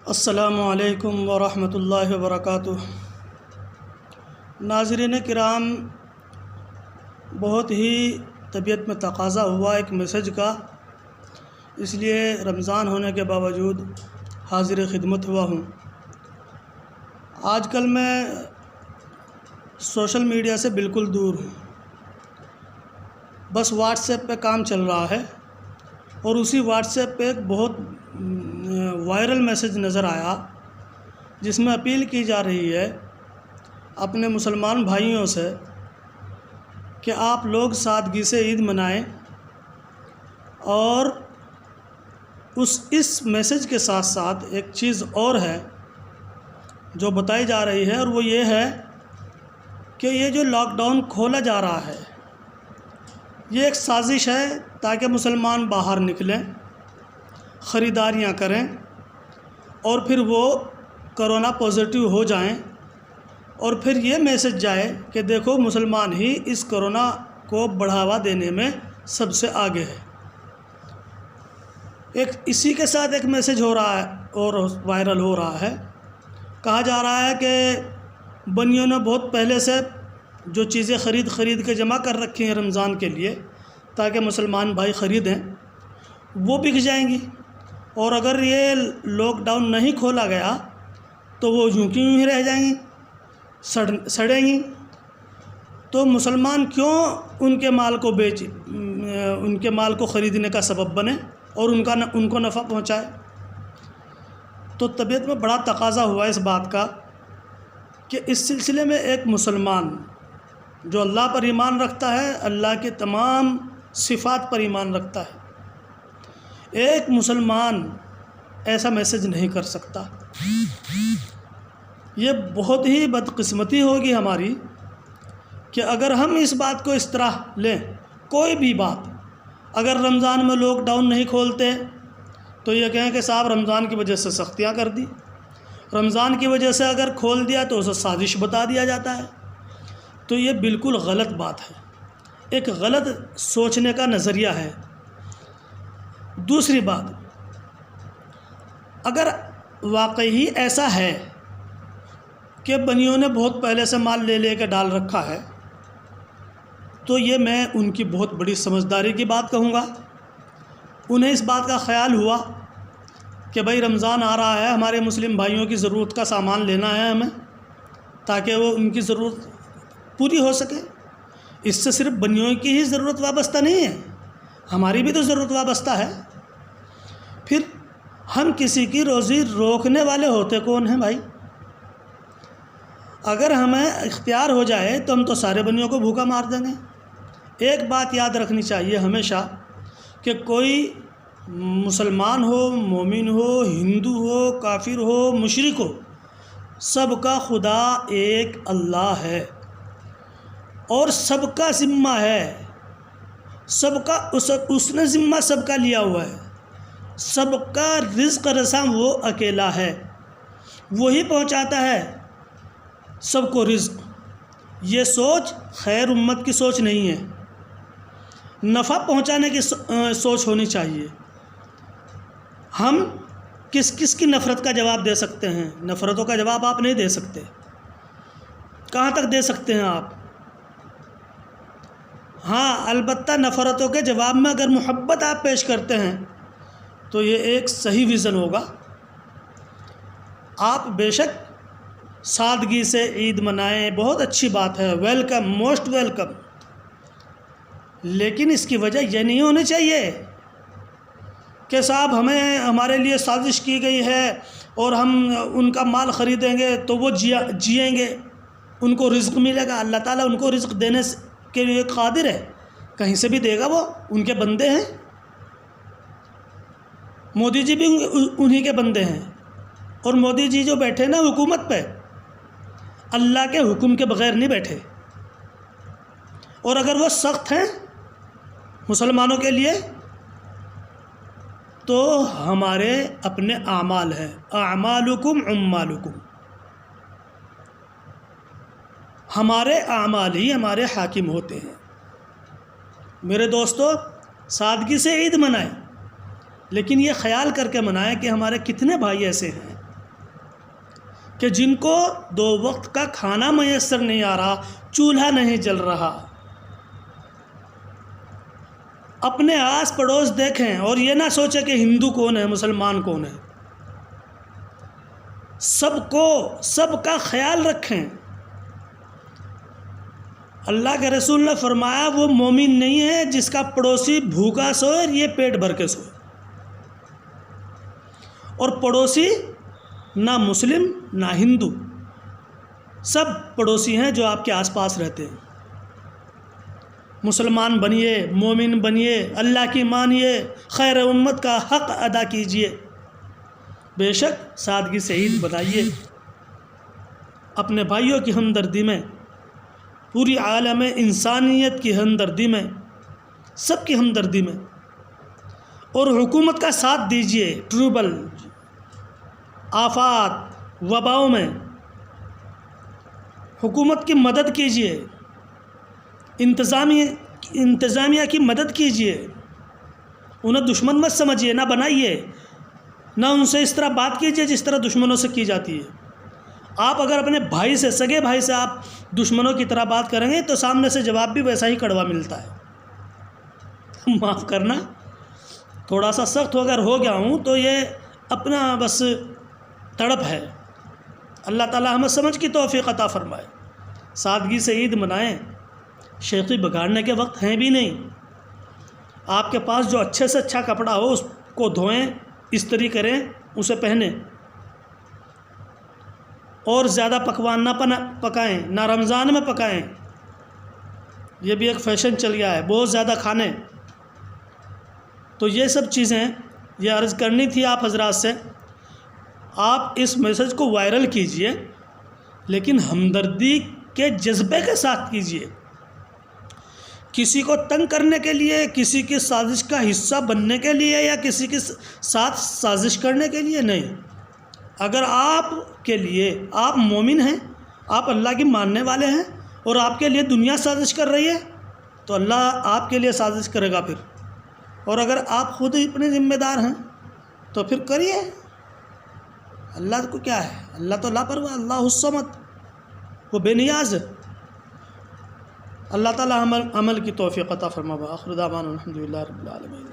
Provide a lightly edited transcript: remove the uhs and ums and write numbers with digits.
السلام علیکم ورحمۃ اللہ وبرکاتہ۔ ناظرین کرام، بہت ہی طبیعت میں تقاضا ہوا ایک میسیج کا، اس لیے رمضان ہونے کے باوجود حاضر خدمت ہوا ہوں۔ آج کل میں سوشل میڈیا سے بالکل دور ہوں، بس واٹس ایپ پہ کام چل رہا ہے، اور اسی واٹس ایپ پہ ایک بہت وائرل میسیج نظر آیا جس میں اپیل کی جا رہی ہے اپنے مسلمان بھائیوں سے کہ آپ لوگ سادگی سے عید منائیں، اور اس میسیج کے ساتھ ساتھ ایک چیز اور ہے جو بتائی جا رہی ہے، اور وہ یہ ہے کہ یہ جو لاک ڈاؤن کھولا جا رہا ہے یہ ایک سازش ہے تاکہ مسلمان باہر نکلیں، خریداریاں کریں، اور پھر وہ کرونا پازیٹیو ہو جائیں، اور پھر یہ میسیج جائے کہ دیکھو مسلمان ہی اس کرونا کو بڑھاوا دینے میں سب سے آگے ہے۔ اسی کے ساتھ ایک میسیج ہو رہا ہے اور وائرل ہو رہا ہے، کہا جا رہا ہے کہ بنیوں نے بہت پہلے سے جو چیزیں خرید کے جمع کر رکھی ہیں رمضان کے لیے تاکہ مسلمان بھائی خریدیں، وہ بک جائیں گی، اور اگر یہ لاک ڈاؤن نہیں کھولا گیا تو وہ یوں کی یوں ہی رہ جائیں گی، سڑیں گی۔ تو مسلمان کیوں ان کے مال کو خریدنے کا سبب بنے اور ان کو نفع پہنچائے؟ تو طبیعت میں بڑا تقاضا ہوا اس بات کا کہ اس سلسلے میں ایک مسلمان جو اللہ پر ایمان رکھتا ہے، اللہ کے تمام صفات پر ایمان رکھتا ہے، ایک مسلمان ایسا میسیج نہیں کر سکتا۔ یہ بہت ہی بدقسمتی ہوگی ہماری کہ اگر ہم اس بات کو اس طرح لیں، کوئی بھی بات اگر رمضان میں لاک ڈاؤن نہیں کھولتے تو یہ کہیں کہ صاحب رمضان کی وجہ سے سختیاں کر دی، رمضان کی وجہ سے اگر کھول دیا تو اسے سازش بتا دیا جاتا ہے، تو یہ بالکل غلط بات ہے، ایک غلط سوچنے کا نظریہ ہے۔ دوسری بات، اگر واقعی ایسا ہے کہ بنیوں نے بہت پہلے سے مال لے کے ڈال رکھا ہے تو یہ میں ان کی بہت بڑی سمجھداری کی بات کہوں گا۔ انہیں اس بات کا خیال ہوا کہ بھائی رمضان آ رہا ہے، ہمارے مسلم بھائیوں کی ضرورت کا سامان لینا ہے ہمیں تاکہ وہ ان کی ضرورت پوری ہو سکے۔ اس سے صرف بنیوں کی ہی ضرورت وابستہ نہیں ہے، ہماری بھی تو ضرورت وابستہ ہے۔ پھر ہم کسی کی روزی روکنے والے ہوتے کون ہیں بھائی؟ اگر ہمیں اختیار ہو جائے تو ہم تو سارے بنیوں کو بھوکا مار دیں گے۔ ایک بات یاد رکھنی چاہیے ہمیشہ کہ کوئی مسلمان ہو، مومن ہو، ہندو ہو، کافر ہو، مشرک ہو، سب کا خدا ایک اللہ ہے، اور سب کا ذمہ ہے، سب کا اس نے ذمہ سب کا لیا ہوا ہے، سب کا رزق رساں وہ اکیلا ہے، وہی پہنچاتا ہے سب کو رزق۔ یہ سوچ خیر امت کی سوچ نہیں ہے، نفع پہنچانے کی سوچ ہونی چاہیے۔ ہم کس کی نفرت کا جواب دے سکتے ہیں؟ نفرتوں کا جواب آپ نہیں دے سکتے، کہاں تک دے سکتے ہیں آپ؟ ہاں، البتہ نفرتوں کے جواب میں اگر محبت آپ پیش کرتے ہیں تو یہ ایک صحیح ویژن ہوگا۔ آپ بے شک سادگی سے عید منائیں، بہت اچھی بات ہے، ویلکم، موسٹ ویلکم، لیکن اس کی وجہ یہ نہیں ہونی چاہیے کہ صاحب ہمارے لیے سازش کی گئی ہے اور ہم ان کا مال خریدیں گے تو وہ جئیں گے، ان کو رزق ملے گا۔ اللہ تعالیٰ ان کو رزق دینے کے لیے قادر ہے، کہیں سے بھی دے گا، وہ ان کے بندے ہیں، مودی جی بھی انہی کے بندے ہیں، اور مودی جی جو بیٹھے نا حکومت پہ، اللہ کے حکم کے بغیر نہیں بیٹھے، اور اگر وہ سخت ہیں مسلمانوں کے لیے تو ہمارے اپنے اعمال ہیں، اعمالکم عمالکم، ہمارے اعمال ہی ہمارے حاکم ہوتے ہیں۔ میرے دوستو، سادگی سے عید منائیں، لیکن یہ خیال کر کے منائیں کہ ہمارے کتنے بھائی ایسے ہیں کہ جن کو 2 وقت کا کھانا میسر نہیں آ رہا، چولہا نہیں جل رہا، اپنے آس پڑوس دیکھیں اور یہ نہ سوچیں کہ ہندو کون ہے مسلمان کون ہے، سب کا خیال رکھیں۔ اللہ کے رسول نے فرمایا وہ مومن نہیں ہے جس کا پڑوسی بھوکا سوئے اور یہ پیٹ بھر کے سوئے، اور پڑوسی نہ مسلم نہ ہندو، سب پڑوسی ہیں جو آپ کے آس پاس رہتے ہیں۔ مسلمان بنیے، مومن بنیے، اللہ کی مانیے، خیر امت کا حق ادا کیجیے، بے شک سادگی سے عید بنائیے، اپنے بھائیوں کی ہمدردی میں، پوری عالم انسانیت کی ہمدردی میں، سب کی ہمدردی میں، اور حکومت کا ساتھ دیجیے، ٹربل آفات وباؤں میں حکومت کی مدد کیجیے، انتظامیہ کی مدد کیجیے، انہیں دشمن مت سمجھیے، نہ بنائیے، نہ ان سے اس طرح بات کیجیے جس طرح دشمنوں سے کی جاتی ہے۔ آپ اگر اپنے بھائی سے، سگے بھائی سے آپ دشمنوں کی طرح بات کریں گے تو سامنے سے جواب بھی ویسا ہی کڑوا ملتا ہے۔ معاف کرنا، تھوڑا سا سخت اگر ہو گیا ہوں تو یہ اپنا بس تڑپ ہے۔ اللہ تعالی ہمیں سمجھ کی توفیق عطا فرمائے۔ سادگی سے عید منائیں، شیخی بگاڑنے کے وقت ہیں بھی نہیں۔ آپ کے پاس جو اچھے سے اچھا کپڑا ہو اس کو دھوئیں، استری کریں، اسے پہنیں، اور زیادہ پکوان نہ پکائیں، نہ رمضان میں پکائیں، یہ بھی ایک فیشن چل گیا ہے، بہت زیادہ کھانے۔ تو یہ سب چیزیں یہ عرض کرنی تھی آپ حضرات سے۔ آپ اس میسج کو وائرل کیجئے، لیکن ہمدردی کے جذبے کے ساتھ کیجئے، کسی کو تنگ کرنے کے لیے، کسی کی سازش کا حصہ بننے کے لیے یا کسی کے ساتھ سازش کرنے کے لیے نہیں۔ اگر آپ کے لیے، آپ مومن ہیں، آپ اللہ کی ماننے والے ہیں، اور آپ کے لیے دنیا سازش کر رہی ہے تو اللہ آپ کے لیے سازش کرے گا پھر۔ اور اگر آپ خود اتنے ذمہ دار ہیں تو پھر کریے، اللہ کو کیا ہے، اللہ تو لاپرواہ، اللہ الصمد، وہ بے نیاز ہے۔ اللہ تعالی عمل کی توفیق عطا فرما۔ آخر دعوانا الحمدللہ رب العالمین۔